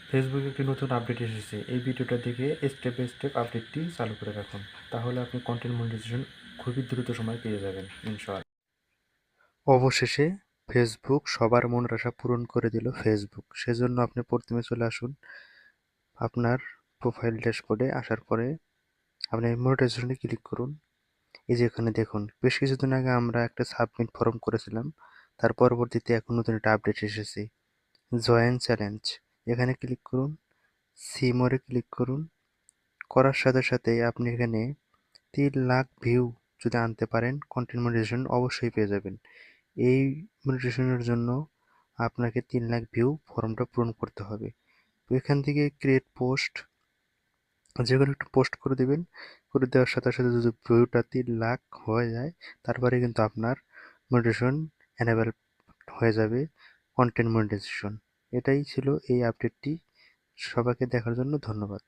ফেসবুকে একটি নতুন আপডেট এসেছে। এই ভিডিওটা দেখে স্টেপ বাই স্টেপ আপডেটটি চালু করে রাখুন। তাহলে আপনি কন্টেন্ট মনিটাইজেশন খুবই দ্রুত সময় পেয়ে যাবেন ইনশাআল্লাহ। অবশেষে ফেসবুক সবার মনের আশা পূরণ করে দিল ফেসবুক। সেজন্য আপনি প্রথমে চলে আসুন আপনার প্রোফাইল ড্যাশবোর্ডে। আসার পরে আপনি মনিটাইজেশনে ক্লিক করুন। এই যে এখানে দেখুন, বেশ কিছুদিন আগে আমরা একটা সাবমিট ফর্ম করেছিলাম। তার পরবর্তীতে এখন নতুন একটা আপডেট এসেছে, জয়েন চ্যালেঞ্জ। এখানে ক্লিক করুন, সি মোরে ক্লিক করুন। করার সাথে সাথেই আপনি এখানে 3 লাখ ভিউ যদি আনতে পারেন, কন্টেন্ট মনিটাইজেশন অবশ্যই পেয়ে যাবেন। এই মনিটাইজেশনের জন্য আপনাকে 3 লাখ ভিউ ফর্মটা পূরণ করতে হবে। তো এখান থেকে ক্রিয়েট পোস্ট, যে কোনো একটা পোস্ট করে দেবেন। করে দেওয়ার সাথে সাথে যদি ভিউটা 3 লাখ হয়ে যায়, তারপরে কিন্তু আপনার মনিটাইজেশন এনেবল হয়ে যাবে, কন্টেন্ট মনিটাইজেশন। এটাই ছিল এই আপডেটটি। সবাইকে দেখার জন্য ধন্যবাদ।